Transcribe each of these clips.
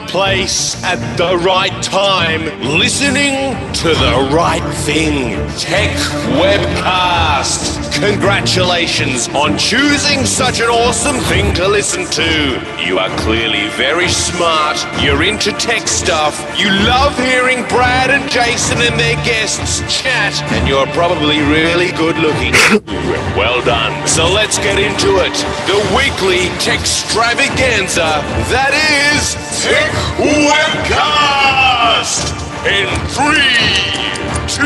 place at the right time, listening to the right thing. Tech Webcast. Congratulations on choosing such an awesome thing to listen to. You are clearly very smart. You're into tech stuff. You love hearing Brad and Jason and their guests chat. And you're probably really good looking. Well done. So let's get into it. The weekly tech extravaganza that is Tech Webcast. In 3, 2,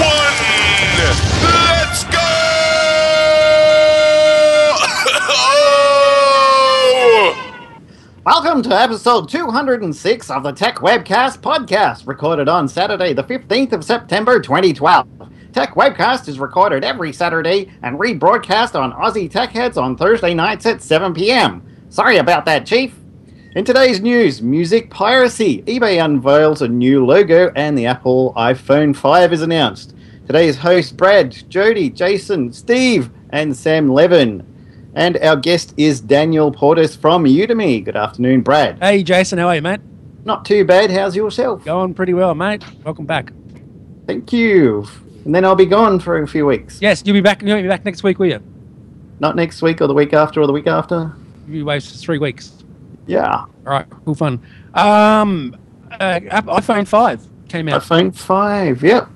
1. Let's go! Welcome to episode 206 of the Tech Webcast podcast, recorded on Saturday, the 15th of September, 2012. Tech Webcast is recorded every Saturday and rebroadcast on Aussie Tech Heads on Thursday nights at 7 p.m. Sorry about that, Chief. In today's news, music piracy. eBay unveils a new logo and the Apple iPhone 5 is announced. Today's hosts, Brad, Jody, Jason, Steve, and Sam Levin. And our guest is Daniel Portis from Udemy. Good afternoon, Brad. Hey, Jason. How are you, mate? Not too bad. How's yourself? Going pretty well, mate. Welcome back. Thank you. And then I'll be gone for a few weeks. Yes, you'll be back next week, will you? Not next week or the week after or the week after. You wait 3 weeks. Yeah. All right, cool fun. iPhone 5 came out. iPhone 5, yep.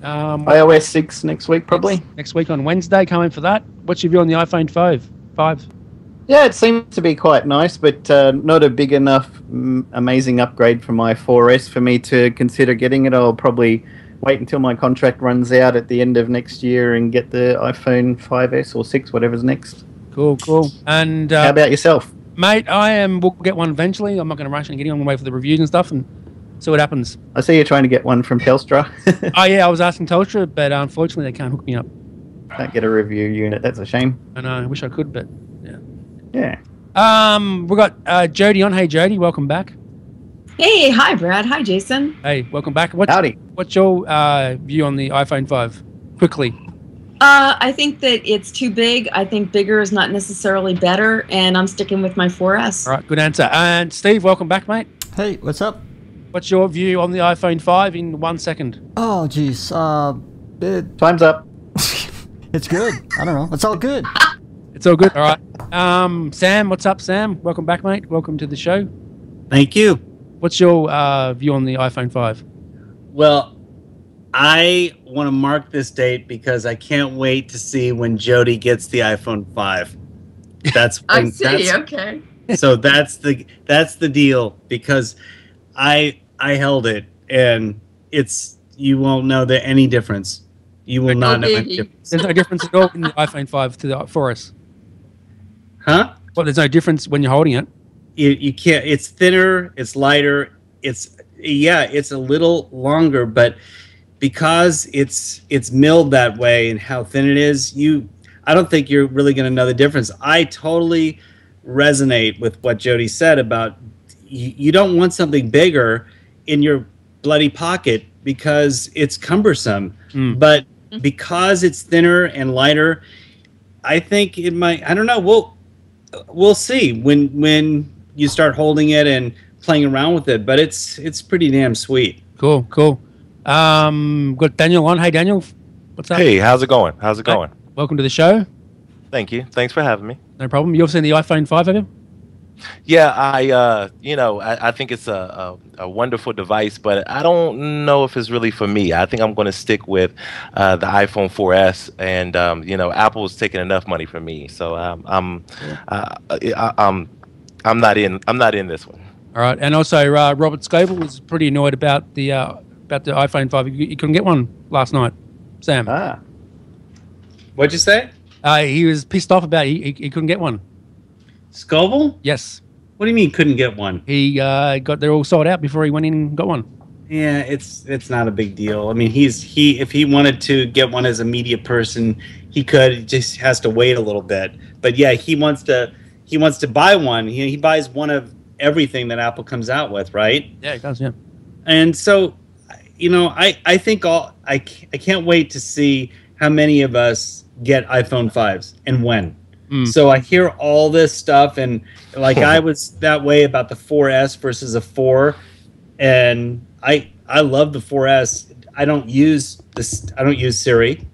iOS 6 next week, probably. Next week on Wednesday, come in for that. What's your view on the iPhone 5? Yeah, it seems to be quite nice, but not a big enough amazing upgrade from my 4S for me to consider getting it. I'll probably wait until my contract runs out at the end of next year and get the iPhone 5S or 6, whatever's next. Cool. And how about yourself? Mate, we'll get one eventually. I'm not going to rush and get on the way for the reviews and stuff and see what happens. I see you're trying to get one from Telstra. Oh, yeah, I was asking Telstra, but unfortunately they can't hook me up. Can't get a review unit. That's a shame. I know. I wish I could, but yeah. Yeah. We've got Jody on. Hey, Jody, welcome back. Hey, hi, Brad. Hi, Jason. Hey, welcome back. Howdy. What's your view on the iPhone 5? Quickly. I think that it's too big. I think bigger is not necessarily better, and I'm sticking with my 4S. All right, good answer. And Steve, welcome back, mate. Hey, what's up? What's your view on the iPhone 5 in 1 second? Oh, geez. Time's up. It's good. I don't know. It's all good. It's all good. All right. Sam, what's up, Sam? Welcome back, mate. Welcome to the show. Thank you. What's your view on the iPhone 5? Well, I want to mark this date because I can't wait to see when Jody gets the iPhone 5. That's when, I see. Okay. So that's the deal, because I held it and you won't know any difference. You will not know any difference. There's no difference at all in the iPhone 5 to the 4S. Huh? Well, there's no difference when you're holding it. You can't. It's thinner. It's lighter. It's a little longer, but because it's milled that way and how thin it is, I don't think you're really going to know the difference. I totally resonate with what Jody said about you don't want something bigger in your bloody pocket because it's cumbersome. But because it's thinner and lighter, I think it might. I don't know. We'll see when you start holding it and playing around with it. But it's pretty damn sweet. Cool. Got Daniel on. Hey, Daniel. What's up? Hey, how's it going? Welcome to the show. Thank you. Thanks for having me. No problem. You've seen the iPhone 5, have you? Yeah, I think it's a wonderful device, but I don't know if it's really for me. I think I'm going to stick with the iPhone 4S, and Apple's taking enough money from me, so I'm not in this one. All right, and also Robert Scoble was pretty annoyed about the iPhone 5. He couldn't get one last night. Sam. What'd you say? He was pissed off about it. He couldn't get one. Scoville? Yes. What do you mean couldn't get one? They're all sold out before he went in and got one. Yeah, it's not a big deal. I mean, if he wanted to get one as a media person, he could. He just has to wait a little bit. But yeah, he wants to buy one. He buys one of everything that Apple comes out with, right? Yeah, he does. Yeah. And so, I think I can't wait to see how many of us get iPhone 5s and when. So I hear all this stuff, and like I was that way about the 4S versus a 4, and I love the 4S. I don't use Siri,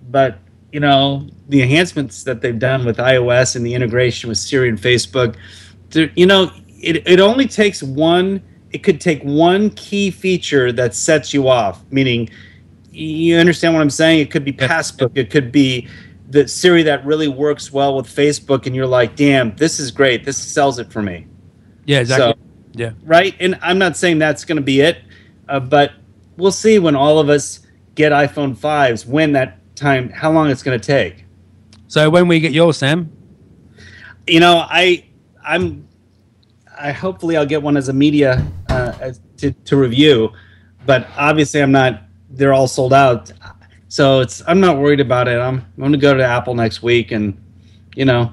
but you know, the enhancements that they've done with iOS and the integration with Siri and Facebook, you know, it only takes one. It could take one key feature that sets you off. Meaning, you understand what I'm saying? It could be Passbook. It could be the Siri that really works well with Facebook, and you're like, damn, this is great. This sells it for me. Yeah, exactly. So, yeah. Right? And I'm not saying that's going to be it, but we'll see when all of us get iPhone 5s, when that time, how long it's going to take. So when we get yours, Sam? You know, hopefully I'll get one as a media to review, but obviously I'm not, they're all sold out. So I'm not worried about it. I'm going to go to Apple next week, and you know,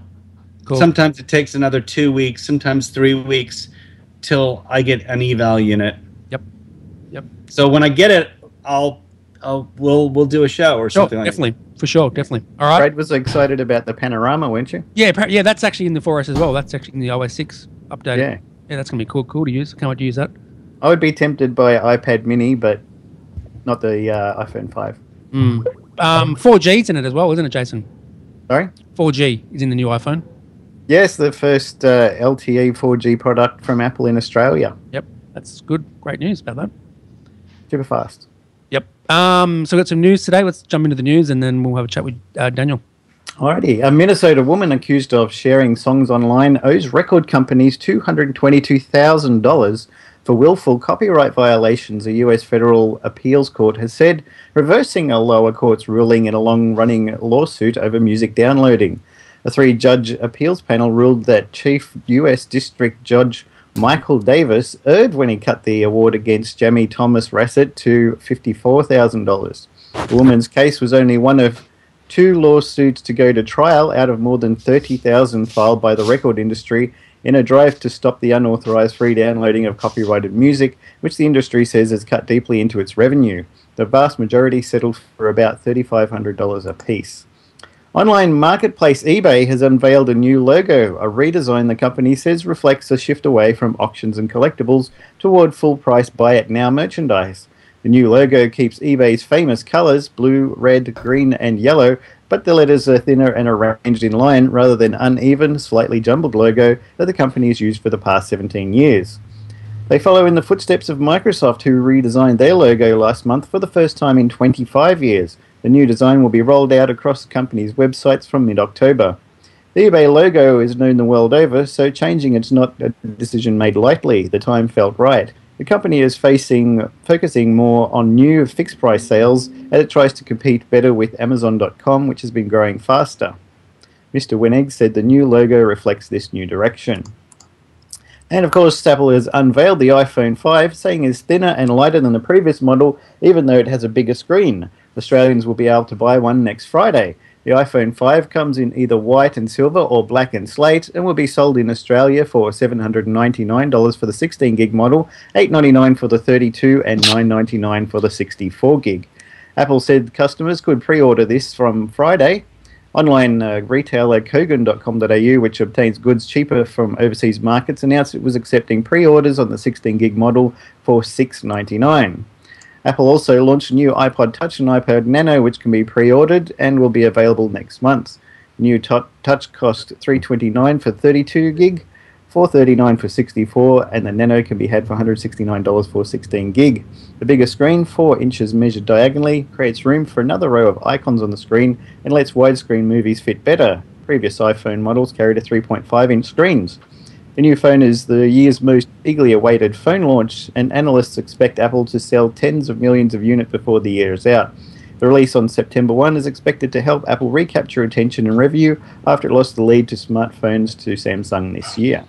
sometimes it takes another 2 weeks, sometimes 3 weeks till I get an eval unit. Yep. So when I get it, we'll do a show or something like definitely. That. For sure, definitely. All right. Brad was excited about the panorama, weren't you? Yeah, that's actually in the 4S as well. That's actually in the OS 6 update. Yeah, that's gonna be cool to use. Can't wait to use that. I would be tempted by iPad Mini, but not the iPhone 5. 4G's in it as well, isn't it, Jason? Sorry? 4G is in the new iPhone. Yes, the first LTE 4G product from Apple in Australia. Yep, that's good. Great news about that. Super fast. Yep. So we've got some news today. Let's jump into the news, and then we'll have a chat with Daniel. Alrighty. A Minnesota woman accused of sharing songs online owes record companies $222,000 for willful copyright violations, a U.S. federal appeals court has said, reversing a lower court's ruling in a long-running lawsuit over music downloading. A 3-judge appeals panel ruled that Chief U.S. District Judge Michael Davis erred when he cut the award against Jamie Thomas Rassett to $54,000. The woman's case was only one of 2 lawsuits to go to trial out of more than 30,000 filed by the record industry in a drive to stop the unauthorized free downloading of copyrighted music, which the industry says has cut deeply into its revenue. The vast majority settled for about $3,500 apiece. Online marketplace eBay has unveiled a new logo, a redesign the company says reflects a shift away from auctions and collectibles toward full-price buy-it-now merchandise. The new logo keeps eBay's famous colors, blue, red, green, and yellow, but the letters are thinner and arranged in line rather than uneven, slightly jumbled logo that the company has used for the past 17 years. They follow in the footsteps of Microsoft, who redesigned their logo last month for the first time in 25 years. The new design will be rolled out across the company's websites from mid-October. The eBay logo is known the world over, so changing it's not a decision made lightly. The time felt right. The company is focusing more on new fixed-price sales as it tries to compete better with Amazon.com, which has been growing faster. Mr. Winnig said the new logo reflects this new direction. And of course, Apple has unveiled the iPhone 5, saying it's thinner and lighter than the previous model, even though it has a bigger screen. Australians will be able to buy one next Friday. The iPhone 5 comes in either white and silver or black and slate and will be sold in Australia for $799 for the 16-gig model, $899 for the 32 and $999 for the 64-gig. Apple said customers could pre-order this from Friday. Online retailer Kogan.com.au, which obtains goods cheaper from overseas markets, announced it was accepting pre-orders on the 16-gig model for $699. Apple also launched a new iPod Touch and iPod Nano, which can be pre-ordered and will be available next month. The new Touch cost $329 for 32 gig, $439 for 64, and the Nano can be had for $169 for 16 gig. The bigger screen, 4 inches measured diagonally, creates room for another row of icons on the screen and lets widescreen movies fit better. Previous iPhone models carried a 3.5-inch screens. The new phone is the year's most eagerly awaited phone launch, and analysts expect Apple to sell tens of millions of units before the year is out. The release on September 1 is expected to help Apple recapture attention and revenue after it lost the lead to smartphones to Samsung this year.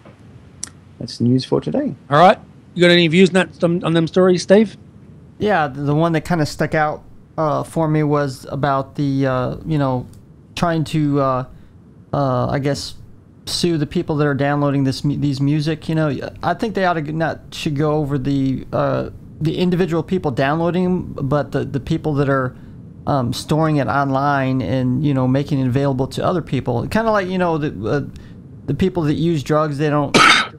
That's the news for today. All right. You got any views on them stories, Steve? Yeah, the one that kind of stuck out for me was about the, trying to, I guess, sue the people that are downloading these music. I think they should go over the individual people downloading them, but the people that are storing it online and making it available to other people. Kind of like the people that use drugs, they don't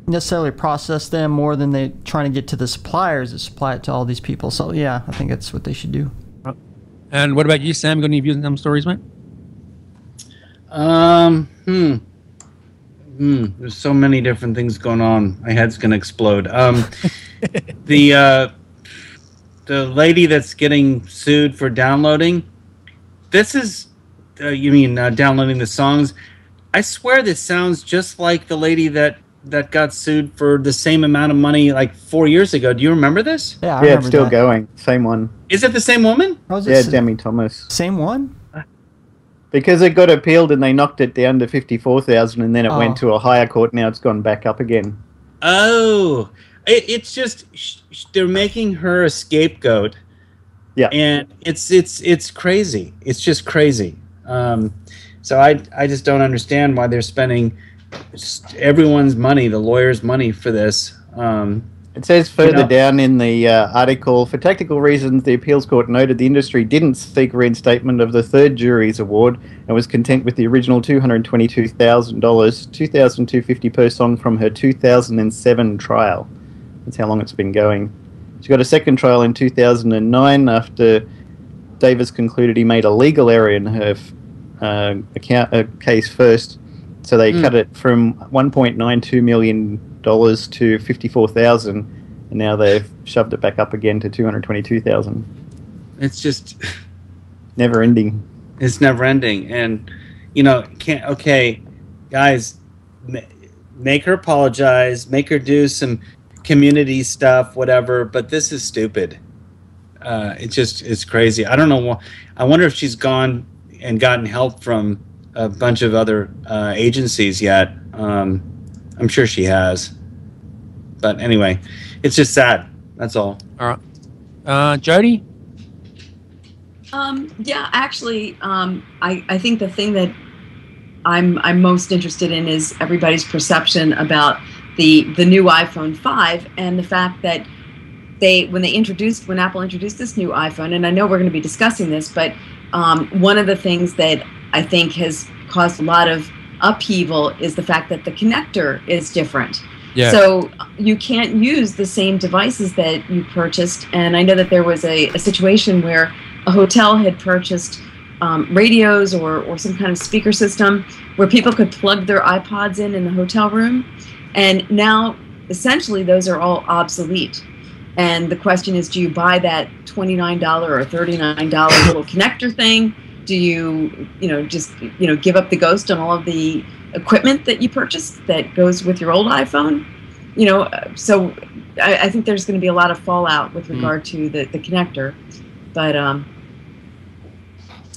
necessarily process them more than they trying to get to the suppliers that supply it to all these people. So yeah, I think that's what they should do. And what about you, Sam? Got any views on them stories, mate? There's so many different things going on. My head's gonna explode. The lady that's getting sued for downloading. This is, you mean downloading the songs? I swear this sounds just like the lady that got sued for the same amount of money like 4 years ago. Do you remember this? Yeah, I Yeah, remember it's still that. going. Same one. Is it the same woman? How's Yeah, it Demi Thomas. same one? Because it got appealed and they knocked it down to 54,000, and then it Oh. went to a higher court. Now it's gone back up again. Oh, it's just they're making her a scapegoat. Yeah. And it's crazy. It's just crazy. So I just don't understand why they're spending everyone's money, the lawyers' money for this. It says further know- down in the article, for tactical reasons, the appeals court noted the industry didn't seek reinstatement of the third jury's award and was content with the original $222,000, $2,250 per song from her 2007 trial. That's how long it's been going. She got a second trial in 2009 after Davis concluded he made a legal error in her case first. So they cut it from $1.92 million to $54,000, and now they've shoved it back up again to $222,000. It's just Never ending. it's never ending, and guys, make her apologize, make her do some community stuff, whatever. But this is stupid. It's crazy. I don't know. I wonder if she's gone and gotten help from a bunch of other agencies yet. I'm sure she has. But anyway, it's just sad. That's all. All right. Jody? Yeah, actually, I think the thing that I'm most interested in is everybody's perception about the new iPhone 5 and the fact that when Apple introduced this new iPhone, and I know we're going to be discussing this, but one of the things that I think has caused a lot of upheaval is the fact that the connector is different. Yeah. So you can't use the same devices that you purchased. And I know that there was a situation where a hotel had purchased radios or some kind of speaker system where people could plug their iPods in the hotel room. And now, essentially, those are all obsolete. And the question is, do you buy that $29 or $39 little connector thing? Do you, just give up the ghost on all of the equipment that you purchased that goes with your old iPhone? So I think there's going to be a lot of fallout with regard to the connector. But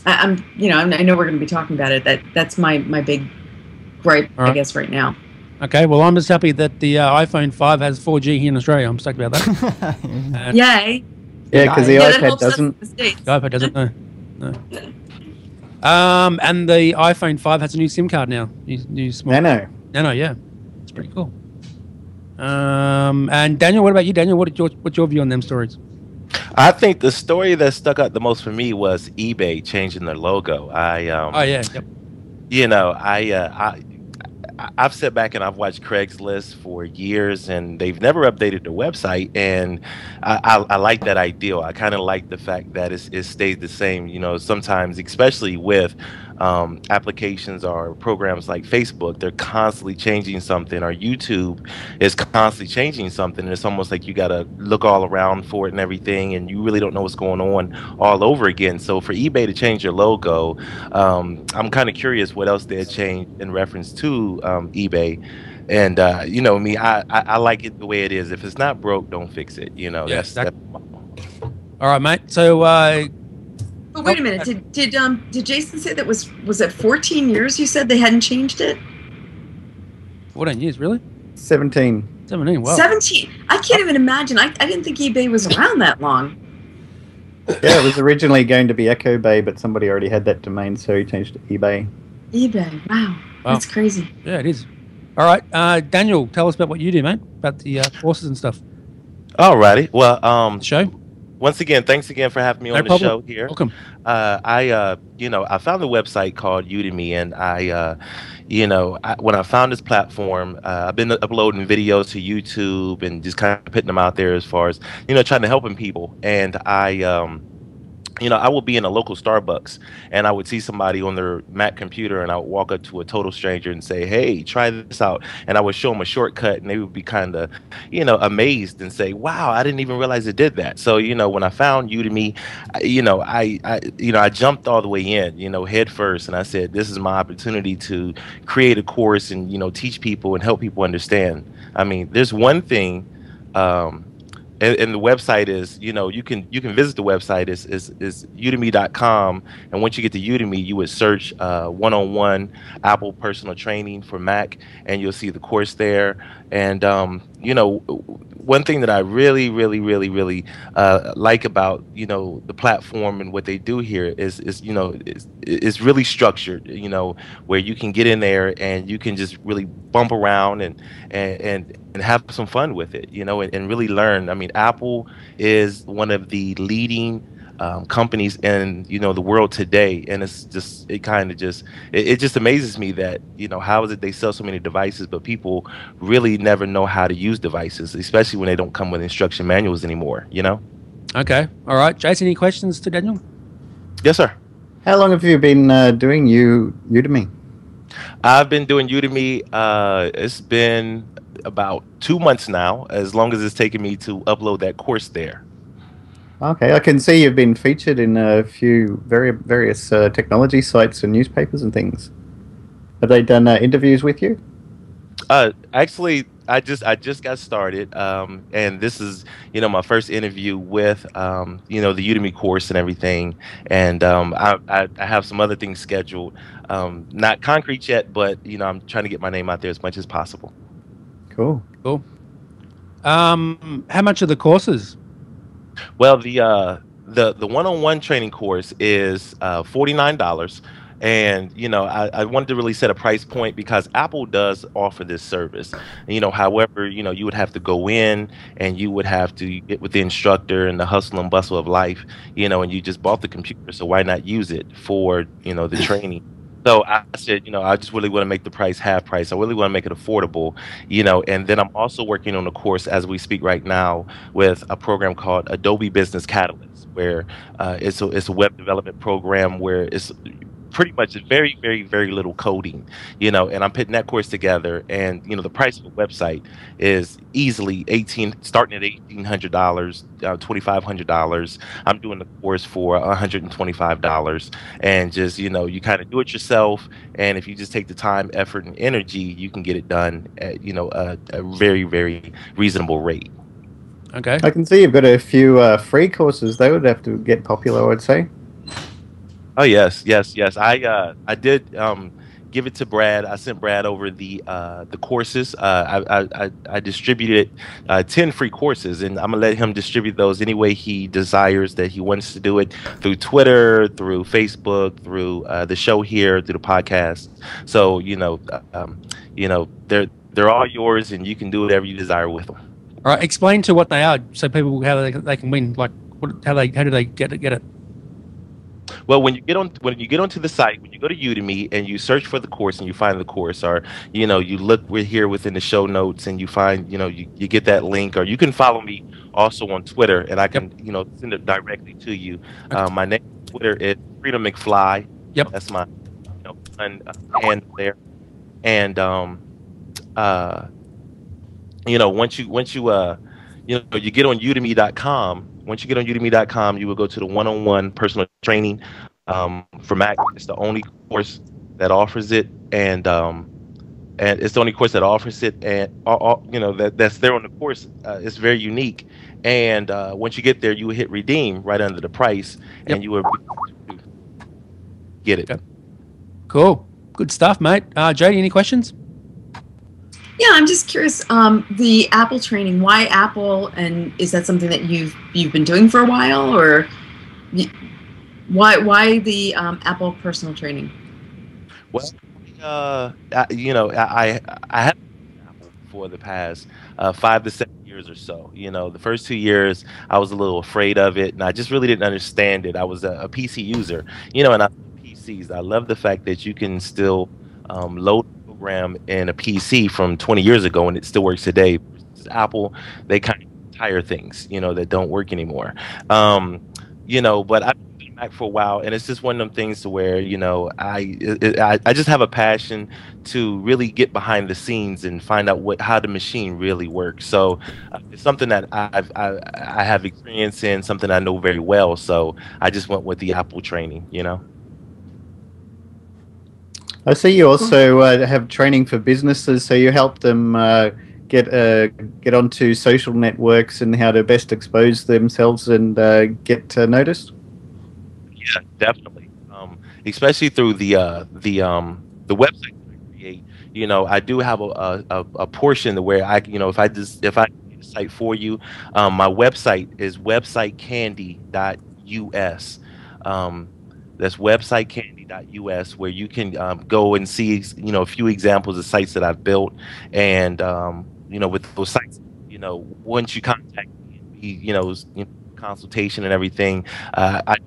I know we're going to be talking about it. That's my big gripe, All right. I guess, right now. Okay, well, I'm just happy that the iPhone 5 has 4G here in Australia. I'm stoked about that. And Yay! Yeah, because the Yeah, that iPad helps us in doesn't. the States. the iPad doesn't know. No. And the iPhone 5 has a new SIM card now. New small. Nano. Yeah. It's pretty cool. And Daniel, what about you, Daniel? What's your view on them stories? I think the story that stuck out the most for me was eBay changing their logo. Oh yeah, yep. I've sat back and I've watched Craigslist for years, and they've never updated their website. And I like that idea. I kind of like the fact that it stays the same. Sometimes, especially with applications or programs like Facebook, they're constantly changing something, or YouTube is constantly changing something. And it's almost like you got to look all around for it and everything, and you really don't know what's going on all over again. So for eBay to change your logo, I'm kind of curious what else they'd change in reference to eBay. And me, I like it the way it is. If it's not broke, don't fix it. That's All right, mate. So But wait a minute. Did Jason say that was it 14 years? You said they hadn't changed it. 14 years, really? 17. 17. Wow. 17. I can't even imagine. I didn't think eBay was around that long. Yeah, it was originally going to be Echo Bay, but somebody already had that domain, so he changed to eBay. eBay. Wow. That's crazy. Yeah, it is. All right, Daniel, tell us about what you do, mate. About the courses and stuff. Alrighty. Well, Show. Once again, thanks again for having me on the problem. show here. Welcome. I found a website called Udemy, and when I found this platform, I've been uploading videos to YouTube and just kind of putting them out there as far as, trying to helping people. And I would be in a local Starbucks and I would see somebody on their Mac computer and I would walk up to a total stranger and say, hey, try this out. And I would show them a shortcut and they would be kind of, amazed and say, wow, I didn't even realize it did that. So, when I found Udemy, I jumped all the way in, head first. And I said, this is my opportunity to create a course and, teach people and help people understand. I mean, there's one thing, and the website is, you can visit the website is udemy.com. And once you get to Udemy, you would search one-on-one Apple personal training for Mac, and you'll see the course there. And one thing that I really, really, really, really like about the platform and what they do here is really structured. Where you can get in there and you can just really bump around and have some fun with it. And really learn. I mean, Apple is one of the leading companies in the world today, and it just amazes me that how is it they sell so many devices but people really never know how to use devices, especially when they don't come with instruction manuals anymore. Okay, all right, Jason, any questions to Daniel? Yes, sir. How long have you been doing Udemy? I've been doing Udemy, it's been about 2 months now, as long as it's taken me to upload that course there. Okay, I can see you've been featured in a few various technology sites and newspapers and things. Have they done interviews with you? Actually, I just got started, and this is my first interview with the Udemy course and everything, and I have some other things scheduled, not concrete yet, but I'm trying to get my name out there as much as possible. Cool. How much are the courses? Well, the one-on-one training course is $49. And I wanted to really set a price point because Apple does offer this service. However, you would have to go in and you would have to get with the instructor and the hustle and bustle of life, and you just bought the computer, so why not use it for the training? So I said, I just really want to make the price half price. I really want to make it affordable, and then I'm also working on a course as we speak right now with a program called Adobe Business Catalyst, where it's a web development program where it's pretty much very, very, very little coding, and I'm putting that course together, and the price of the website is easily starting at $1,800, $2,500. I'm doing the course for $125, and just you kind of do it yourself, and if you just take the time, effort, and energy, you can get it done at a very, very reasonable rate. Okay. I can see you've got a few free courses. They would have to get popular, I would say. Oh yes. I did give it to Brad. I sent Brad over the courses. I distributed 10 free courses, and I'm gonna let him distribute those any way he desires that he wants to do it, through Twitter, through Facebook, through the show here, through the podcast. So they're all yours, and you can do whatever you desire with them. All right, explain to what they are, so people how they can win. Like, how do they get it? Well, when you get onto the site, when you go to Udemy and you search for the course and you find the course, or you look here within the show notes and you find you get that link, or you can follow me also on Twitter and I can send it directly to you. My name on Twitter is Freedom McFly. Yep, that's my hand there. And once you get on udemy.com. Once you get on udemy.com, you will go to the one-on-one personal training for Mac. It's the only course that offers it, and it's the only course that offers it, and that's there on the course. It's very unique, and once you get there, you will hit redeem right under the price, and you will get it. Yep. Cool, good stuff, mate. Jody, any questions? Yeah, I'm just curious. The Apple training, why Apple, and is that something that you've been doing for a while, or why the Apple personal training? Well, I have Apple for the past 5 to 7 years or so. The first 2 years I was a little afraid of it, and I just really didn't understand it. I was a PC user, and I love PCs. I love the fact that you can still load a program in a PC from 20 years ago and it still works today. Apple, they kind of tire things, that don't work anymore. But I've been Mac for a while, and it's just one of them things to where, I just have a passion to really get behind the scenes and find out how the machine really works. So it's something that I have experience in, something I know very well. So I just went with the Apple training. I see you also have training for businesses, so you help them get onto social networks and how to best expose themselves and get noticed. Yeah, definitely. Especially through the website that I create. I do have a portion where I, if I create a site for you, my website is websitecandy.us. That's websitecandy.us, where you can go and see, a few examples of sites that I've built. And, with those sites, once you contact me, consultation and everything, I do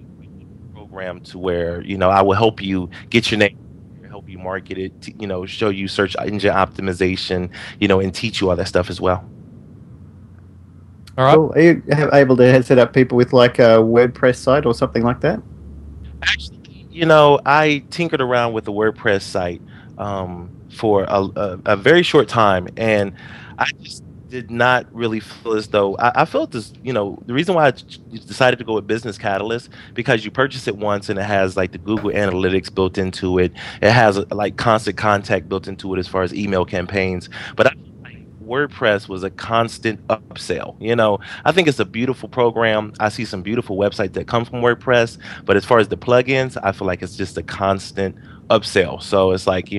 a program to where, I will help you get your name, help you market it, show you search engine optimization, and teach you all that stuff as well. All right. Cool. Are you able to set up people with like a WordPress site or something like that? Actually, I tinkered around with the WordPress site for a very short time, and I just did not really feel as though I felt this. The reason why I decided to go with Business Catalyst, because you purchase it once and it has like the Google Analytics built into it. It has like constant contact built into it as far as email campaigns. But I WordPress was a constant upsell. I think it's a beautiful program. I see some beautiful websites that come from WordPress, but as far as the plugins, I feel like it's just a constant upsell. So it's like,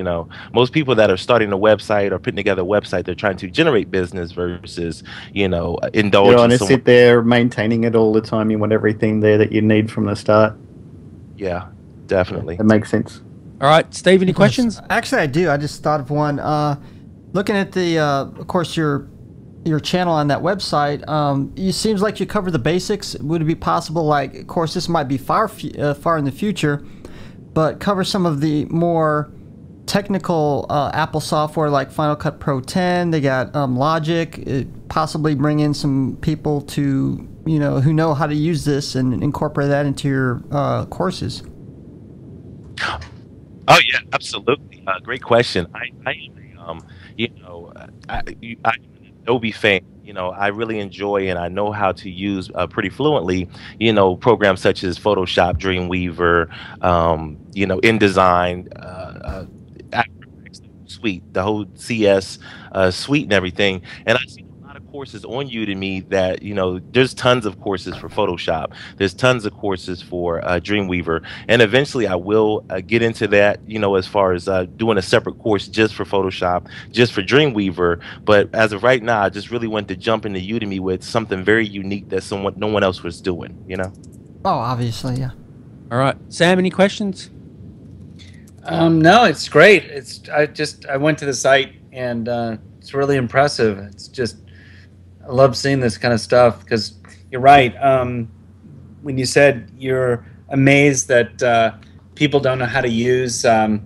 most people that are starting a website or putting together a website, they're trying to generate business versus, indulge. You don't want to sit there maintaining it all the time. You want everything there that you need from the start. Yeah, definitely. That makes sense. All right, Steve, any questions? Actually, I do. I just thought of one. Looking at the, of course, your channel on that website, it seems like you cover the basics. Would it be possible, like, of course, this might be far in the future, but cover some of the more technical Apple software like Final Cut Pro 10? They got Logic. Possibly bring in some people to, who know how to use this and incorporate that into your courses. Oh yeah, absolutely. Great question. I'm an Adobe fan. I really enjoy and I know how to use pretty fluently, programs such as Photoshop, Dreamweaver, InDesign, Suite, the whole CS suite and everything. And I see a lot of courses on Udemy that, there's tons of courses for Photoshop. There's tons of courses for Dreamweaver. And eventually I will get into that, as far as doing a separate course just for Photoshop, just for Dreamweaver. But as of right now, I just really want to jump into Udemy with something very unique that no one else was doing, Oh, obviously, yeah. All right. Sam, any questions? No, it's great. I went to the site and it's really impressive. I love seeing this kind of stuff because you're right. When you said you're amazed that people don't know how to use the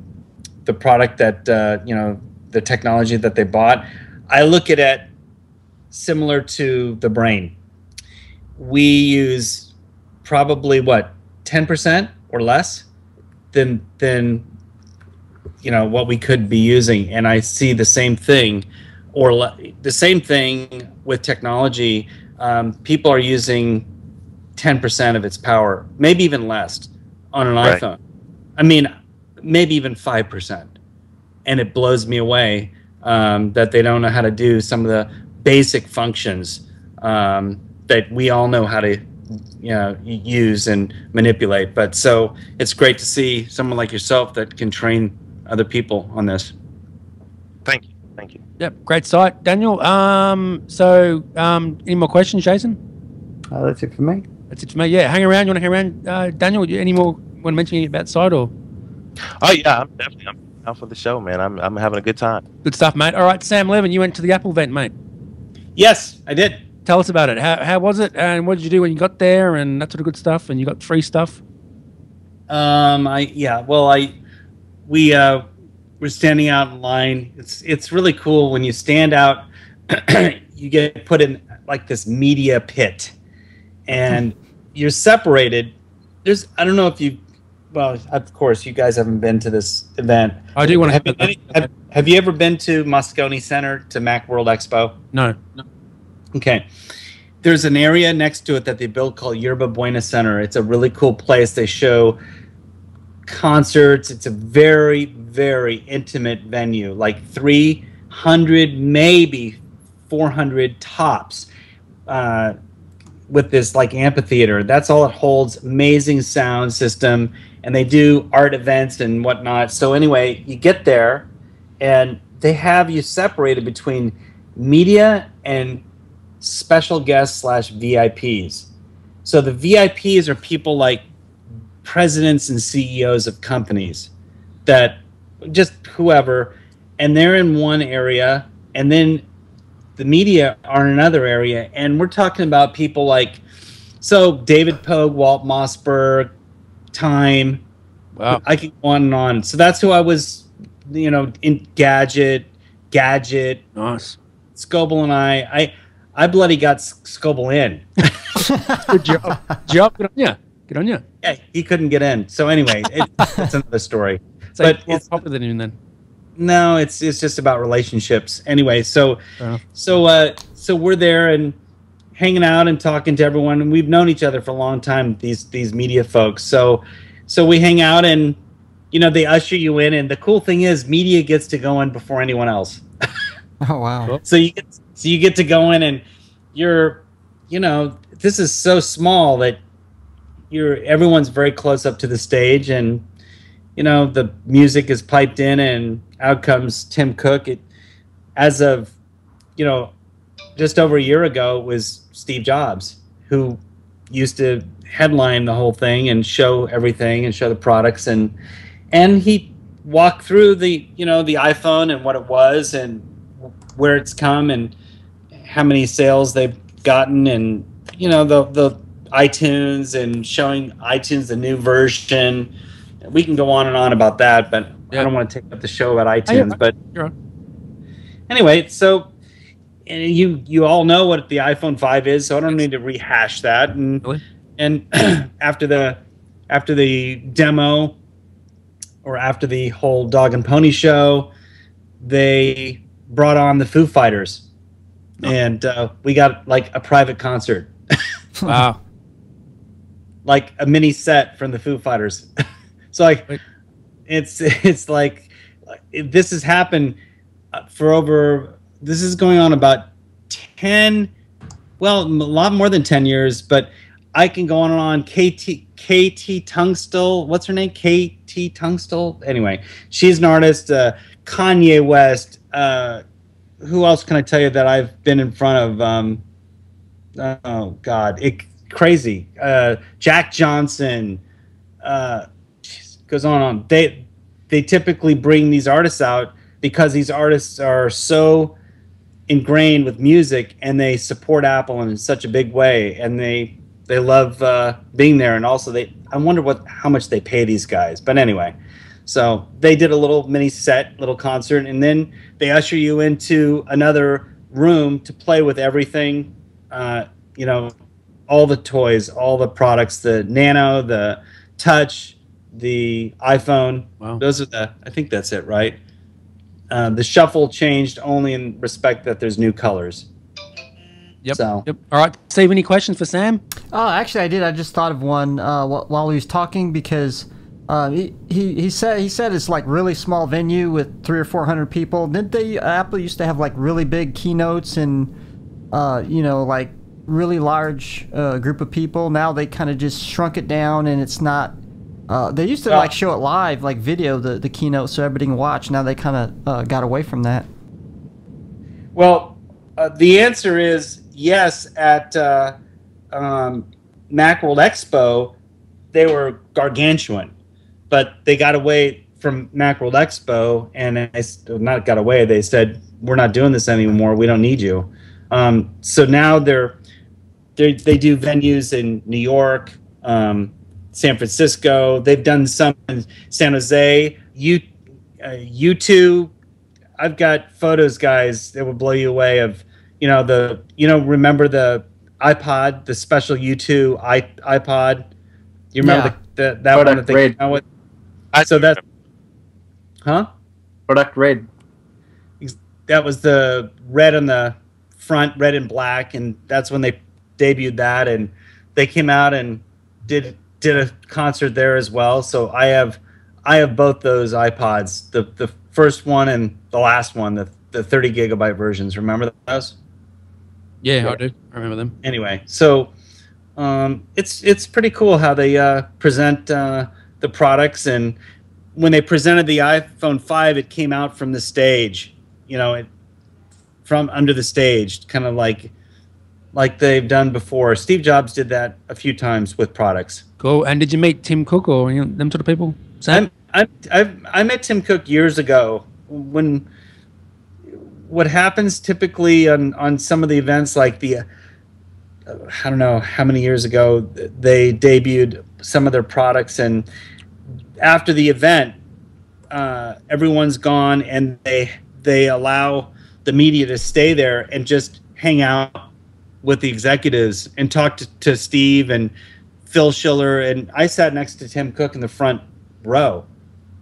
product that, the technology that they bought, I look at it similar to the brain. We use probably, 10% or less than what we could be using. And I see the same thing, or the same thing with technology. People are using 10% of its power, maybe even less, on an iPhone. I mean, maybe even 5%. And it blows me away that they don't know how to do some of the basic functions that we all know how to use and manipulate. But so it's great to see someone like yourself that can train other people on this. Thank you. Yep, great site. Daniel, any more questions, Jason? That's it for me. That's it for me, yeah. Hang around. You want to hang around? Daniel, any more want to mention anything about the site? Or? Oh, yeah, I'm out for the show, man. I'm having a good time. Good stuff, mate. All right, Sam Levin, you went to the Apple event, mate. Yes, I did. Tell us about it. How was it? And what did you do when you got there? And that sort of good stuff. And you got free stuff. We were standing out in line. It's really cool when you stand out. You get put in like this media pit, and you're separated. I don't know if you. Well, of course, you guys haven't been to this event. I do want to. Have you ever been to Moscone Center to Macworld Expo? No. Okay. There's an area next to it that they built called Yerba Buena Center. It's a really cool place. They show concerts. It's a very, very intimate venue, like 300, maybe 400 tops, with this like amphitheater. That's all it holds. Amazing sound system, and they do art events and whatnot. So anyway, you get there, and they have you separated between media and special guests / VIPs. So the VIPs are people like presidents and CEOs of companies, that just whoever, and they're in one area, and then the media are in another area, and we're talking about people like, so David Pogue, Walt Mossberg, Time. Wow. I can go on and on. So that's who I was, in Gadget, Nice. Scoble, and I bloody got Scoble in. Good job. Good on you. Yeah, he couldn't get in. So anyway, it's another story. So but it's popular than him then. No, it's just about relationships. Anyway, so we're there and hanging out and talking to everyone, and we've known each other for a long time. These media folks. So we hang out, and they usher you in, and the cool thing is, media gets to go in before anyone else. Oh wow! Cool. So you get to go in, and you're, this is so small that everyone's very close up to the stage, and the music is piped in, and out comes Tim Cook. As of just over a year ago, it was Steve Jobs, who used to headline the whole thing and show everything and show the products, and he walked through the the iPhone and what it was and where it's come and how many sales they've gotten, and the iTunes, and showing iTunes the new version. We can go on and on about that, but I don't want to take up the show about iTunes. But anyway, so you all know what the iPhone 5 is, so I don't need to rehash that. And Really? And after the demo, or after the whole Dog and Pony show, they brought on the Foo Fighters, and we got like a private concert. Wow. Like a mini set from the Foo Fighters. So like, it's like, this has happened this is going on about 10, well, a lot more than 10 years, but I can go on and on. KT Tunstall, what's her name? KT Tunstall? Anyway, she's an artist. Kanye West. Who else can I tell you that I've been in front of? Oh God, crazy. Jack Johnson. Goes on and on. They typically bring these artists out because these artists are so ingrained with music, and they support Apple in such a big way, and they love being there. And also, I wonder how much they pay these guys. But anyway, so they did a little mini set, little concert, and then they usher you into another room to play with everything. All the toys, all the products, the Nano, the Touch, the iPhone. Wow. Those are I think that's it, right? The Shuffle changed only in respect that there's new colors. Yep. So. Yep. All right. Steve, any questions for Sam? Oh, actually, I did. I just thought of one while he was talking, because he said it's like really small venue with 300 or 400 people. Didn't Apple used to have like really big keynotes and like really large group of people? Now they kind of just shrunk it down, and it's not. They used to like show it live, like video, the keynote, so everybody can watch. Now they kind of got away from that. Well, the answer is yes. At Macworld Expo, they were gargantuan, but they got away from Macworld Expo, and not got away. They said, "We're not doing this anymore. We don't need you." So now they do venues in New York, San Francisco. They've done some in San Jose. U2. I've got photos, guys, that would blow you away. Of remember the iPod, the special U2 iPod. You remember that Product one that they Red. came out with? I So do that's remember. Product Red. That was the red on the front, red and black, and that's when they debuted that, and they came out and did a concert there as well. So I have both those iPods, the first one and the last one, the 30 gigabyte versions. Remember those? Yeah, I do. I remember them. Anyway, so it's pretty cool how they present the products. And when they presented the iPhone 5, it came out from the stage, from under the stage, kind of like they've done before. Steve Jobs did that a few times with products. Cool. And did you meet Tim Cook or them sort of people? Sam? I met Tim Cook years ago. When what happens typically on some of the events, like I don't know how many years ago they debuted some of their products, and after the event, everyone's gone, and they allow the media to stay there and just hang out with the executives and talk to Steve and Phil Schiller. And I sat next to Tim Cook in the front row,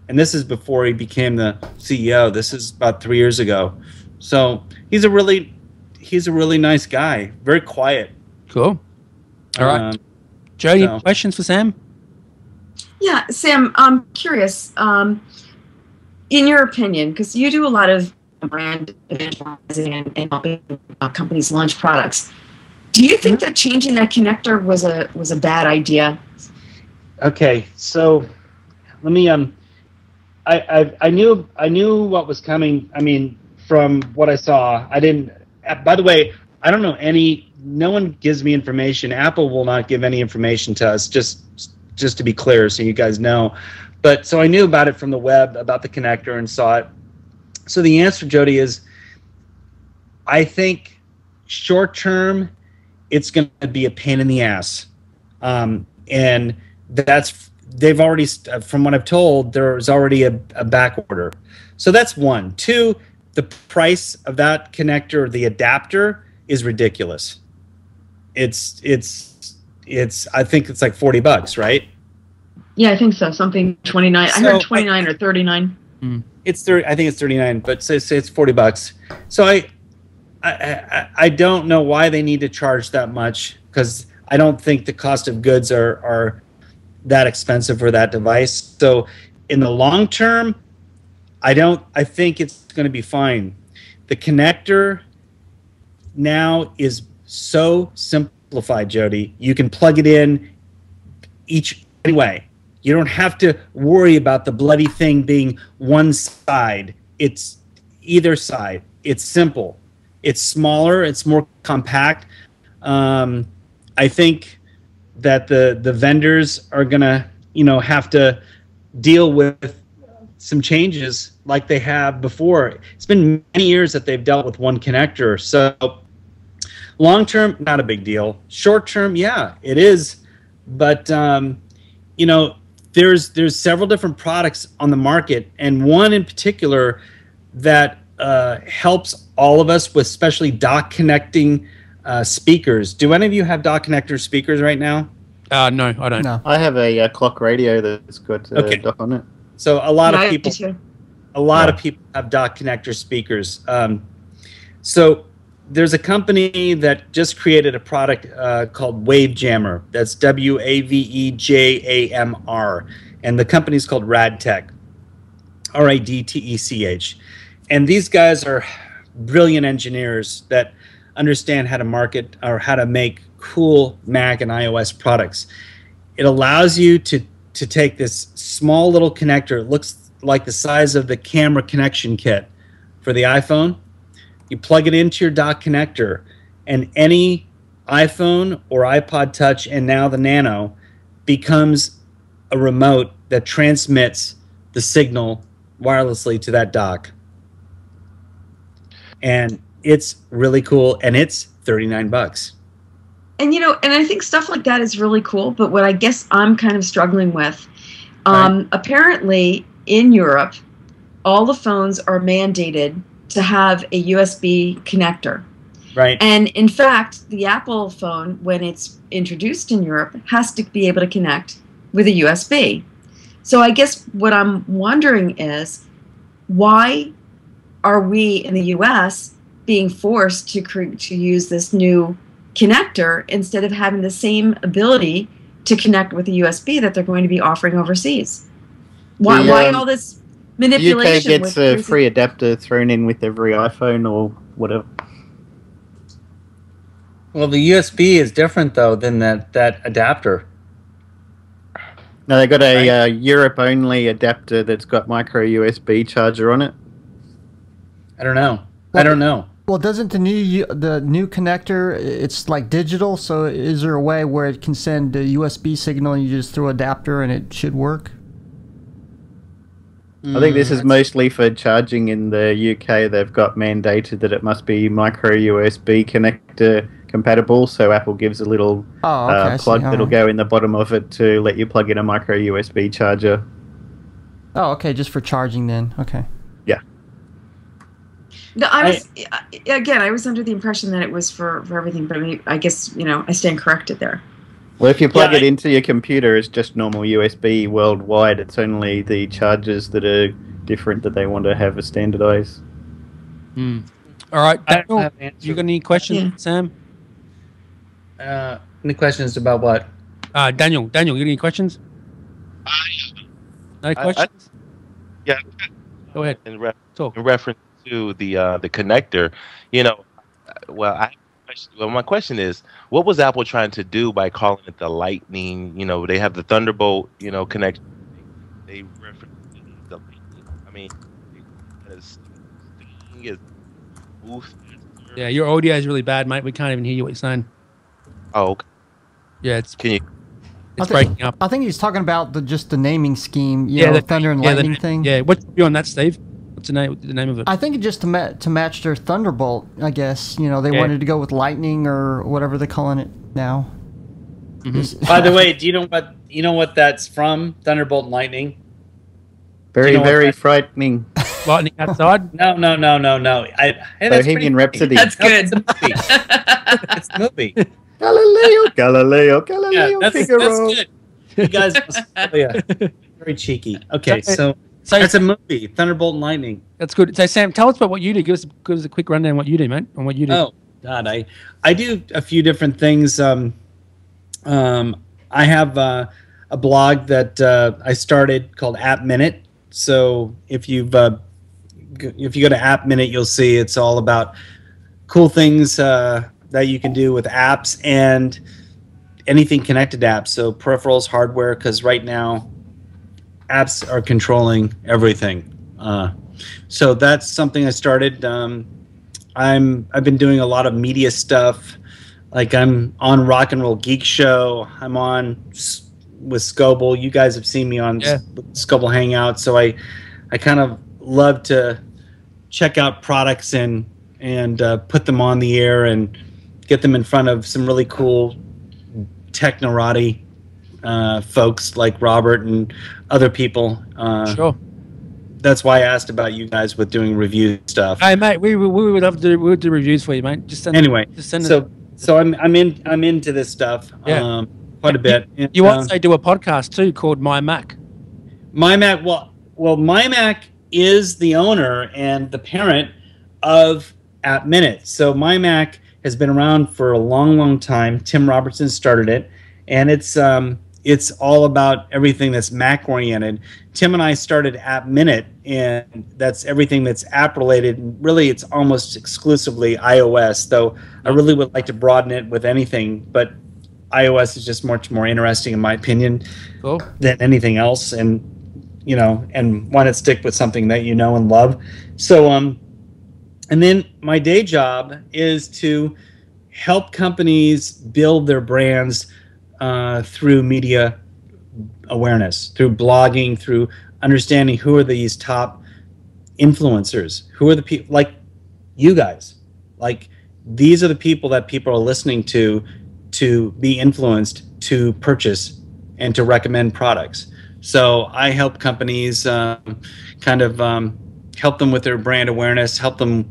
and this is before he became the CEO. This is about 3 years ago. So he's a really nice guy, very quiet. Cool. All right. Joe, any questions for Sam? Yeah, Sam, I'm curious. In your opinion, because you do a lot of brand evangelizing and helping companies launch products, do you think that changing that connector was a bad idea? Okay, so let me I knew what was coming. I mean, from what I saw, I didn't. By the way, I don't know no one gives me information. Apple will not give any information to us, just to be clear, so you guys know. But so I knew about it from the web, about the connector, and saw it. So the answer, Jody, is I think short term, it's going to be a pain in the ass. And they've already, from what I've told, there's already a back order. So that's one. Two, the price of that connector, the adapter, is ridiculous. It's I think it's like $40, right? Yeah, I think so. Something 29. I heard 29 or 39. It's 30. I think it's 39, but say it's $40. So I don't know why they need to charge that much, because I don't think the cost of goods are that expensive for that device. So in the long term, I think it's going to be fine. The connector now is so simplified, Jody. You can plug it in anyway. You don't have to worry about the bloody thing being one side. It's either side. It's simple. It's smaller. It's more compact. I think that the vendors are gonna, have to deal with some changes like they have before. It's been many years that they've dealt with one connector. So long term, not a big deal. Short term, yeah, it is. But there's several different products on the market, and one in particular that helps all of us with, especially dock connecting speakers. Do any of you have dock connector speakers right now? No, I don't. No. I have a clock radio that's got a dock on it. So a lot of I do people, too. of people have dock connector speakers. So there's a company that just created a product called Wave Jammer. That's WAVEJAMR, and the company's called Radtech, RADTECH. And these guys are brilliant engineers that understand how to market or how to make cool Mac and iOS products. It allows you to take this small little connector. It looks like the size of the camera connection kit for the iPhone. You plug it into your dock connector, and any iPhone or iPod Touch, and now the Nano, becomes a remote that transmits the signal wirelessly to that dock. And it's really cool, and it's $39. And and I think stuff like that is really cool. But what I guess I'm kind of struggling with, apparently in Europe, all the phones are mandated to have a USB connector. Right. And in fact, the Apple phone, when it's introduced in Europe, has to be able to connect with a USB. So I guess what I'm wondering is, why are we in the US being forced to use this new connector instead of having the same ability to connect with a USB that they're going to be offering overseas? Why all this manipulation? UK gets a free adapter thrown in with every iPhone or whatever. Well, the USB is different though than that adapter. No, they got a Europe-only adapter that's got micro USB charger on it. I don't know. Well, doesn't the new connector, it's like digital, so is there a way where it can send a USB signal and you just throw an adapter and it should work? I think this is mostly for charging in the UK. They've got mandated that it must be micro USB connector compatible, so Apple gives a little plug that'll go in the bottom of it to let you plug in a micro USB charger. Oh, okay, just for charging then. Okay. Yeah. No, I was under the impression that it was for everything, but I guess I stand corrected there. Well, if you plug it into your computer, it's just normal USB worldwide. It's only the chargers that are different that they want to have standardized. All right, Daniel, you got any questions, Sam? Any questions about what? Daniel, you got any questions? No questions? Yeah. Go ahead. In reference to the connector, my question is, what was Apple trying to do by calling it the Lightning? They have the Thunderbolt, connection. They reference the Lightning. I mean, yeah, your audio is really bad, mate. We can't even hear you what you're saying. Oh, okay. Yeah, it's breaking up. I think he's talking about just the naming scheme, the Thunder and Lightning thing. Yeah, what's your view on that, Steve? What's the name of it? I think just to match their Thunderbolt, I guess. They wanted to go with Lightning or whatever they're calling it now. Mm-hmm. By the way, do you know what that's from? Thunderbolt and Lightning. Very frightening. Lightning outside? No. Bohemian Rhapsody. That's good. It's a movie. Galileo, that's good. You guys are very cheeky. Okay, so that's a movie, Thunderbolt and Lightning. That's good. So, Sam, tell us about what you do. Give us a quick rundown on what you do, mate, on what you do. Oh, God, I do a few different things. I have a blog that I started called App Minute. So if you go to App Minute, you'll see it's all about cool things that you can do with apps and anything connected to apps. So peripherals, hardware, because right now apps are controlling everything. So that's something I started. I've been doing a lot of media stuff. Like I'm on Rock and Roll Geek Show. I'm on with Scoble. You guys have seen me on Scoble Hangout. So I kind of love to check out products and put them on the air and get them in front of some really cool technorati folks like Robert and other people. Sure. That's why I asked about you guys with doing review stuff. Hey, mate, we would love to do reviews for you, mate. Just send So I'm into this stuff quite a bit. And, you also do a podcast too called My Mac. My Mac. Well, My Mac is the owner and the parent of App Minute. So My Mac has been around for a long, long time. Tim Robertson started it, and it's all about everything that's Mac oriented. Tim and I started App Minute, and that's everything that's app related. Really, it's almost exclusively iOS, though I really would like to broaden it with anything, but iOS is just much more interesting in my opinion than anything else, and want to stick with something that you know and love. So and then my day job is to help companies build their brands through media awareness, through blogging, through understanding who are these top influencers, who are the people like you guys, Like, these are the people that people are listening to be influenced to purchase and to recommend products. So I help companies kind of help them with their brand awareness, help them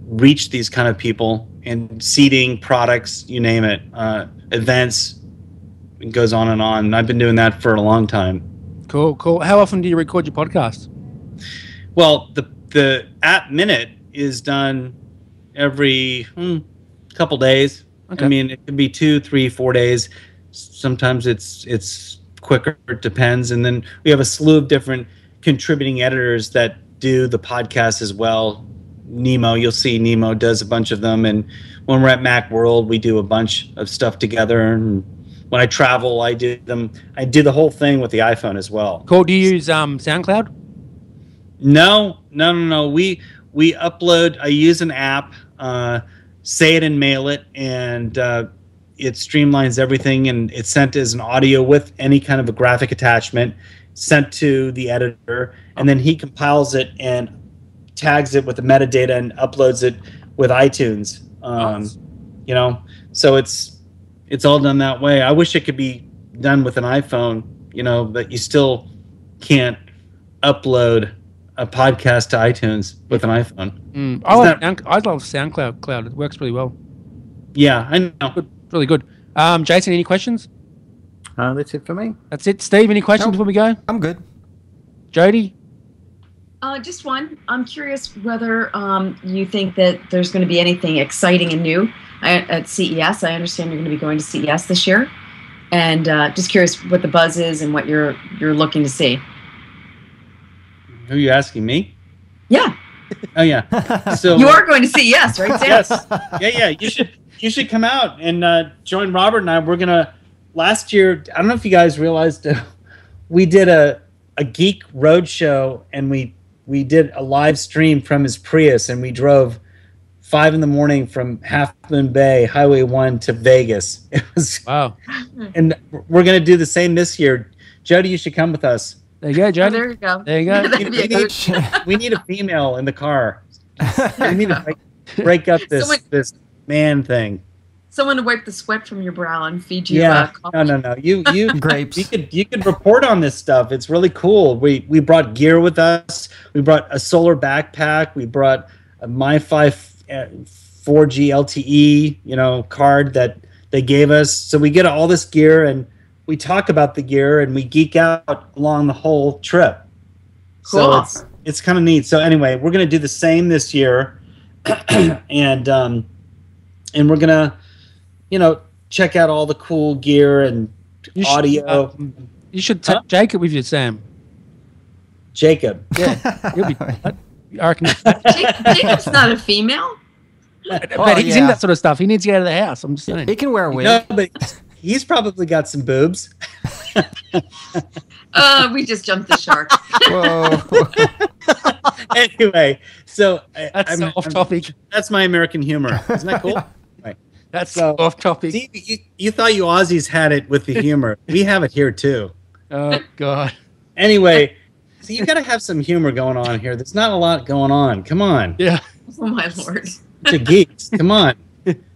reach these kind of people, and seeding products, you name it, events. It goes on and on. And I've been doing that for a long time. Cool, cool. How often do you record your podcast? Well, the App Minute is done every couple days. Okay. I mean, it could be 2, 3, 4 days. Sometimes it's quicker. It depends. And then we have a slew of different contributing editors that do the podcast as well. Nemo, you'll see Nemo does a bunch of them. And when we're at Macworld, we do a bunch of stuff together. And when I travel, I do them. I do the whole thing with the iPhone as well. Cool. Do you use SoundCloud? No. We upload. I use an app, Say It and Mail It, and it streamlines everything, and it's sent as an audio with any kind of a graphic attachment, sent to the editor, and then he compiles it and tags it with the metadata and uploads it with iTunes. You know, so it's all done that way. I wish it could be done with an iPhone, you know, but you still can't upload a podcast to iTunes with an iPhone. I love SoundCloud. It works really well. Yeah, I know. Good, really good. Jason, any questions? That's it for me. That's it. Steve, any questions before we go? I'm good. Jody? Just one. I'm curious whether you think that there's going to be anything exciting and new at CES. I understand you're going to be going to CES this year, and just curious what the buzz is and what you're looking to see. Who are you asking, me? Yeah. Oh yeah. So you are going to CES, right, Sam? Yes. Yeah. You should come out and join Robert and I. We're gonna. Last year, I don't know if you guys realized, we did a geek road show, and we did a live stream from his Prius, and we drove 5 a.m. from Half Moon Bay, Highway 1 to Vegas. It was wow. And we're gonna do the same this year. Jody, you should come with us. There you go, Jody. Oh, there you go. There you go. We need a female in the car. We need to break up this man thing. Someone to wipe the sweat from your brow and feed you. Coffee. No. You Grapes. You could report on this stuff. It's really cool. We brought gear with us. We brought a solar backpack. We brought a MiFi 4G LTE, card that they gave us. So we get all this gear, and we talk about the gear, and we geek out along the whole trip. Cool. So it's kind of neat. So anyway, we're gonna do the same this year, and we're gonna, check out all the cool gear and audio. You should take Jacob with you, Sam. Jacob. Yeah, he'll be. I reckon. Jacob's not a female. But he's in that sort of stuff. He needs to get out of the house. I'm just saying. He can wear a wig. No, but he's probably got some boobs. We just jumped the shark. Whoa. Anyway, so That's off topic. That's my American humor. Isn't that cool? Right. That's off topic. See, you thought you Aussies had it with the humor. We have it here too. Oh God. Anyway, so you got to have some humor going on here. There's not a lot going on. Come on. Yeah. Oh my Lord. To geeks. Come on.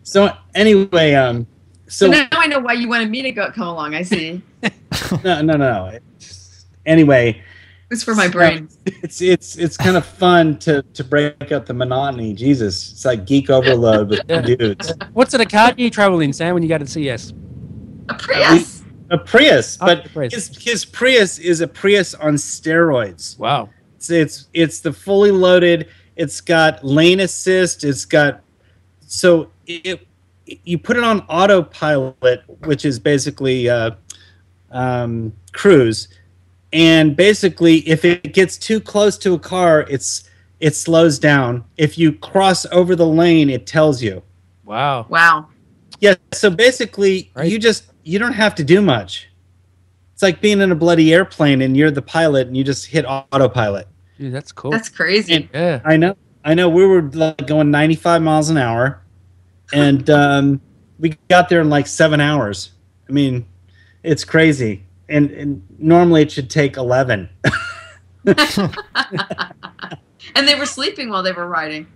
So anyway, So now I know why you wanted me to come along. I see. No. Anyway, It's for my brain. It's kind of fun to break up the monotony. Jesus, it's like geek overload with dudes. What sort of car do you travel in, Sam, when you go to CS? A Prius. A Prius, but Prius. his Prius is a Prius on steroids. Wow. It's the fully loaded. It's got lane assist. It's got you put it on autopilot, which is basically cruise, and basically if it gets too close to a car, it slows down. If you cross over the lane, it tells you. Wow. Yeah. So basically, you don't have to do much. It's like being in a bloody airplane and you're the pilot and you just hit autopilot. Dude, that's cool. That's crazy. Yeah. I know. We were like going 95 miles an hour, and we got there in like 7 hours. I mean, it's crazy. And normally it should take 11. And they were sleeping while they were riding.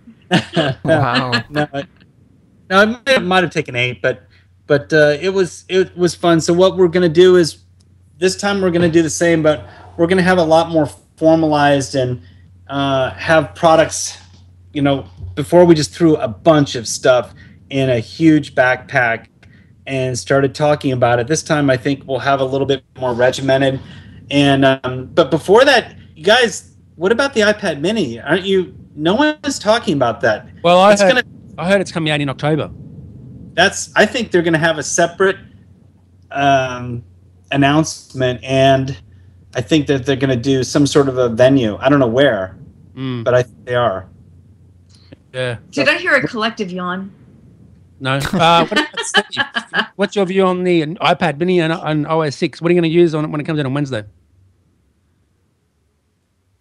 Wow. No, it might have taken 8, but it was fun. So what we're gonna do is this time we're gonna do the same, but we're gonna have a lot more formalized and have products. You know, before we just threw a bunch of stuff in a huge backpack and started talking about it. This time I think we'll have a little bit more regimented. And but before that, you guys, what about the iPad Mini? Aren't you? No one is talking about that. Well, I heard it's coming out in October. I think they're going to have a separate announcement, and I think that they're going to do some sort of a venue. I don't know where, but I think they are. Yeah. Did I hear a collective yawn? No. What's your view on the iPad Mini and OS 6? What are you going to use on it when it comes in on Wednesday?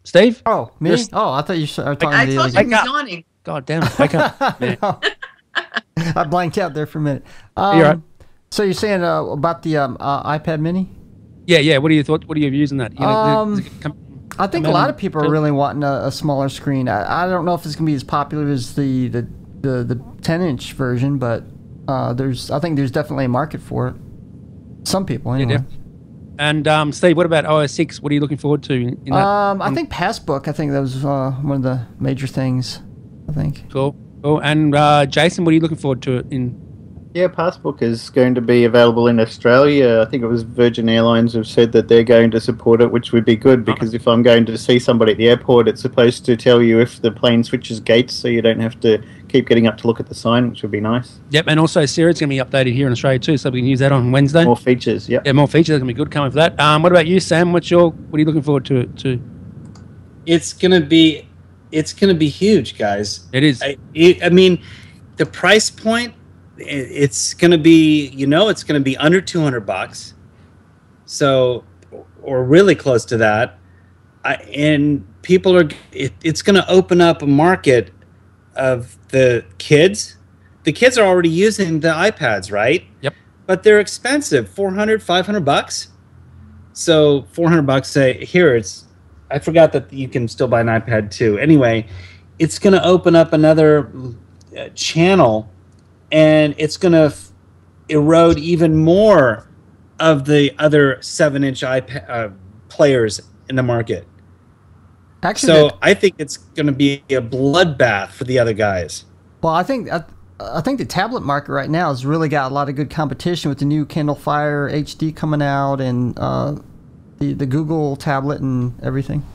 Steve? Oh, me? Yes. Oh, I thought you were talking I to told you he was yawning. God damn it. Wake up. Man. No. I blanked out there for a minute. You're right. So you're saying about the iPad Mini? Yeah. What are your thoughts? What are your views on that? I think a lot of people are really wanting a smaller screen. I don't know if it's going to be as popular as the 10-inch version, but I think there's definitely a market for it. Some people, anyway. Yeah, and Steve, what about OS 6? What are you looking forward to in that? I think Passbook. I think that was one of the major things. I think. Cool. And Jason, what are you looking forward to in? Yeah, Passbook is going to be available in Australia. I think it was Virgin Airlines have said that they're going to support it, which would be good because if I'm going to see somebody at the airport, it's supposed to tell you if the plane switches gates so you don't have to keep getting up to look at the sign, which would be nice. Yep, and also Siri's going to be updated here in Australia too, so we can use that on Wednesday. More features, yep. Yeah, more features. That's going to be good coming for that. What about you, Sam? What are you looking forward to? It's gonna be huge, guys. It is. I mean, the price point. It's going to be, it's going to be under $200, so, or really close to that. And people are, it's going to open up a market of the kids. The kids are already using the iPads, right? Yep. But they're expensive, $400, $500. So $400, say, here, I forgot that you can still buy an iPad too. Anyway, it's going to open up another channel. And it's going to erode even more of the other 7-inch iPad players in the market. Actually, so I think it's going to be a bloodbath for the other guys. Well, I think the tablet market right now has really got a lot of good competition with the new Kindle Fire HD coming out and the Google tablet and everything.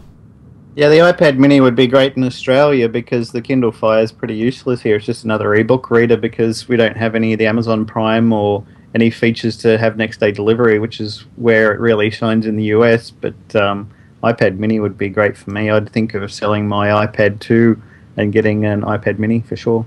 Yeah, the iPad Mini would be great in Australia because the Kindle Fire is pretty useless here. It's just another ebook reader because we don't have any of the Amazon Prime or any features to have next-day delivery, which is where it really shines in the US. But iPad Mini would be great for me. I'd think of selling my iPad 2 and getting an iPad Mini for sure.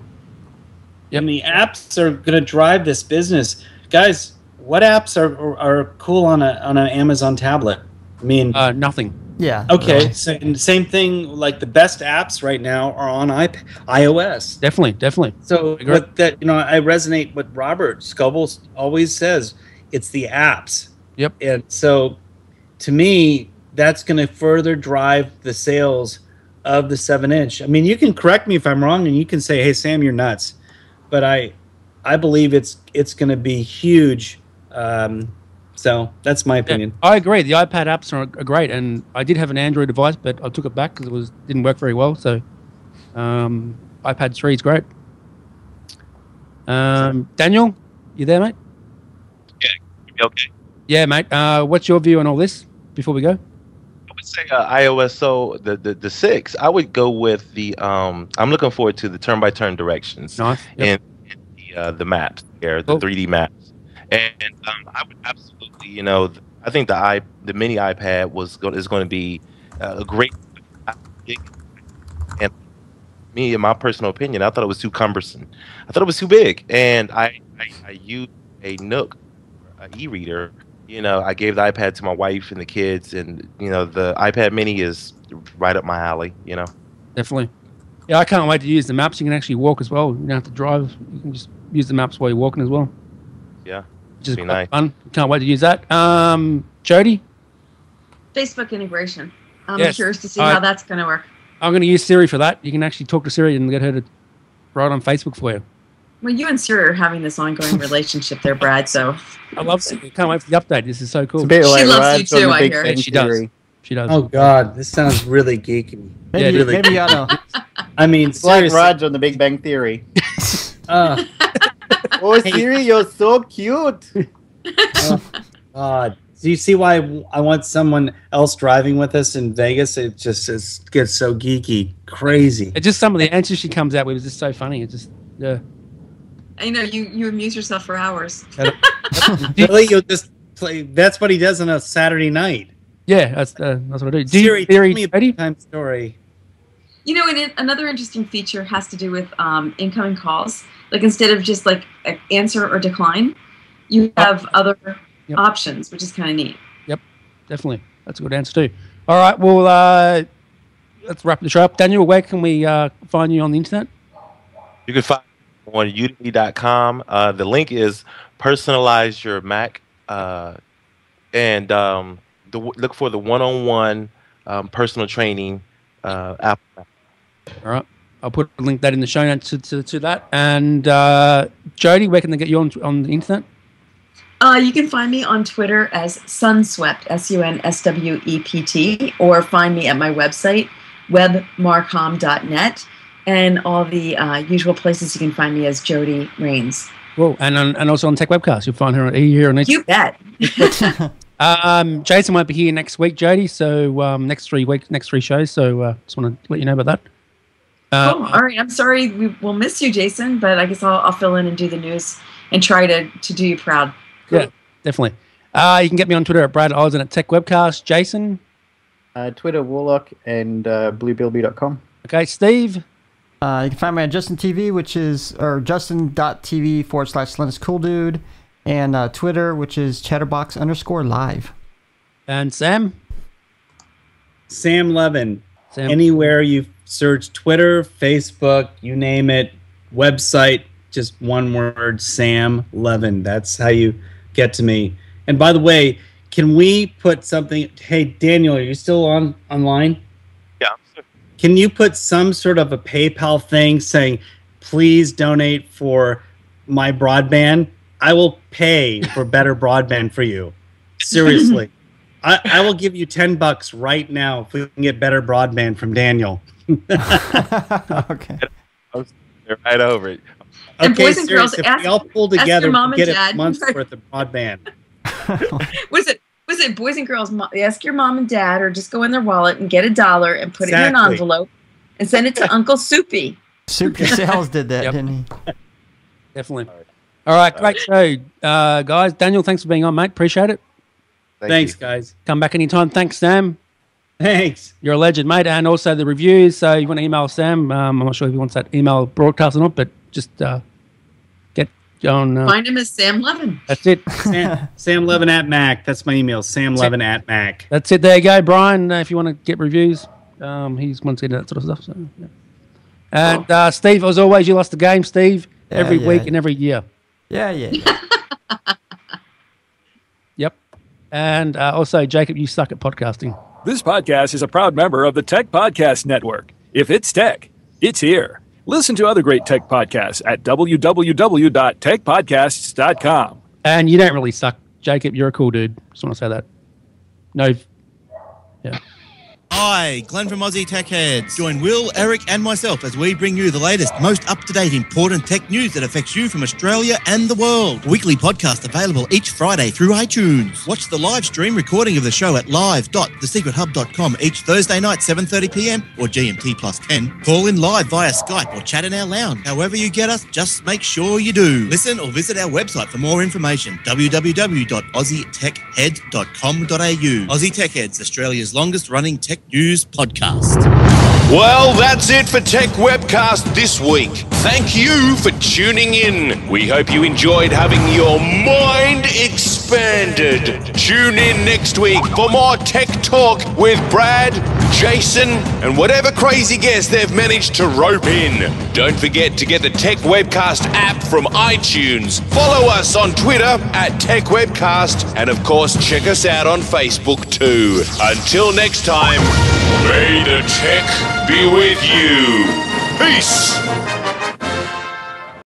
Yep. And the apps are going to drive this business. Guys, what apps are cool on an Amazon tablet? I mean... nothing. Yeah. Okay. So same thing. Like the best apps right now are on iOS. Definitely. So what that I resonate with Robert Scoble always says. It's the apps. Yep. And so, to me, that's going to further drive the sales of the 7-inch. I mean, you can correct me if I'm wrong, and you can say, "Hey, Sam, you're nuts," but I believe it's going to be huge. So that's my opinion. Yeah, I agree. The iPad apps are great, and I did have an Android device, but I took it back because it didn't work very well. So iPad 3 is great. Daniel, you there, mate? Yeah, okay. Yeah, mate. What's your view on all this before we go? I would say iOS. So the 6, I would go with the. I'm looking forward to the turn-by-turn directions Yep. and the maps here, the 3D maps. And I would absolutely, I think the mini iPad is going to be a great. And me, in my personal opinion, I thought it was too cumbersome. I thought it was too big, and I used a Nook e-reader. I gave the iPad to my wife and the kids, and the iPad Mini is right up my alley. Definitely. Yeah, I can't wait to use the maps. You can actually walk as well. You don't have to drive. You can just use the maps while you're walking as well. Yeah. Which is quite fun. Can't wait to use that. Jody? Facebook integration. I'm Yes. curious to see how that's going to work. I'm going to use Siri for that. You can actually talk to Siri and get her to right on Facebook for you. Well, you and Siri are having this ongoing relationship there, Brad. So I love Siri. Can't wait for the update. This is so cool. It's a bit like loves Raj you on too, the I Big hear. Bang She does. Theory. She does. Oh God, this sounds really geeky. Maybe, really maybe I know. I mean, It's like seriously. Raj on the Big Bang Theory. Uh, Oh, Siri, you're so cute. God. Do you see why I want someone else driving with us in Vegas? It just gets so geeky, crazy. It's just some of the answers she comes out with is just so funny. It's just yeah. I know you amuse yourself for hours. Really, you'll just play. That's what he does on a Saturday night. Yeah, that's what I do. Do Siri, you tell theory, me a Eddie? bedtime story. You know, and another interesting feature has to do with incoming calls. Like instead of just like answer or decline, you have other options, which is kind of neat. Yep, definitely. That's a good answer too. All right, well, let's wrap the show up. Daniel, where can we find you on the internet? You can find me on udemy.com. The link is personalize your Mac, and look for the one-on-one personal training app. All right, I'll put a link that in the show notes to that. And Jody, where can they get you on the internet? You can find me on Twitter as Sunswept, SUNSWEPT, or find me at my website, webmarcom.net, and all the usual places you can find me as Jody Rains. Cool. And also on Tech Webcast, you'll find her here on each. You bet. Jason won't be here next week, Jody. So next 3 shows. So just want to let you know about that. Cool. All right. I'm sorry we'll miss you, Jason, but I guess I'll fill in and do the news and try to do you proud. Cool. Yeah, definitely. You can get me on Twitter at Brad Oz and at Tech Webcast. Jason? Twitter, Warlock, and bluebilby.com. Okay, Steve? You can find me on Justin TV, which is, or justin.tv/LinusCoolDude, and Twitter, which is chatterbox_live. And Sam? Sam Levin. Sam. Anywhere you search Twitter, Facebook, you name it, website, just one word, Sam Levin. That's how you get to me. And by the way, can we put something? Hey, Daniel, are you still online? Yeah. Can you put some sort of a PayPal thing saying, please donate for my broadband? I will pay for better broadband for you. Seriously. I will give you $10 right now if we can get better broadband from Daniel. Okay. Right over it. And Okay, boys and girls, seriously, if we all pull ask together, your mom we and get dad. a month's worth of broadband. Was it boys and girls? Ask your mom and dad, or just go in their wallet and get $1 and put it in an Exactly. envelope and send it to Uncle Soupy. Super Sales did that, Yep. didn't he? Definitely. All right, great show. Guys, Daniel, thanks for being on, mate. Appreciate it. Thanks, guys. Come back anytime. Thanks, Sam. Thanks. You're a legend, mate. And also the reviews. So you want to email Sam. I'm not sure if he wants that email broadcast or not, but just get on. Find him as Sam Levin. That's it. Sam Levin at Mac. That's my email. Sam Levin at Mac. That's it. There you go, Brian. If you want to get reviews, he wants to get that sort of stuff. So, yeah. And Steve, as always, you lost the game, Steve. Yeah, Every yeah. week and every year. Yeah. Yep. And also, Jacob, you suck at podcasting. This podcast is a proud member of the Tech Podcast Network. If it's tech, it's here. Listen to other great tech podcasts at www.techpodcasts.com. And you don't really suck, Jacob. You're a cool dude. Just want to say that. No. Yeah. Hi, Glenn from Aussie Tech Heads. Join Will, Eric and myself as we bring you the latest, most up-to-date important tech news that affects you from Australia and the world. Weekly podcast available each Friday through iTunes. Watch the live stream recording of the show at live.thesecrethub.com each Thursday night, 7:30pm or GMT plus 10. Call in live via Skype or chat in our lounge. However you get us, just make sure you do. Listen or visit our website for more information, www.aussietechhead.com.au. Aussie Tech Heads, Australia's longest running tech news podcast. Well, that's it for Tech Webcast this week. Thank you for tuning in. We hope you enjoyed having your mind expanded. Tune in next week for more tech talk with Brad, Jason, and whatever crazy guest they've managed to rope in. Don't forget to get the Tech Webcast app from iTunes. Follow us on Twitter at Tech Webcast, and of course check us out on Facebook too. Until next time, may the tech be with you. Peace.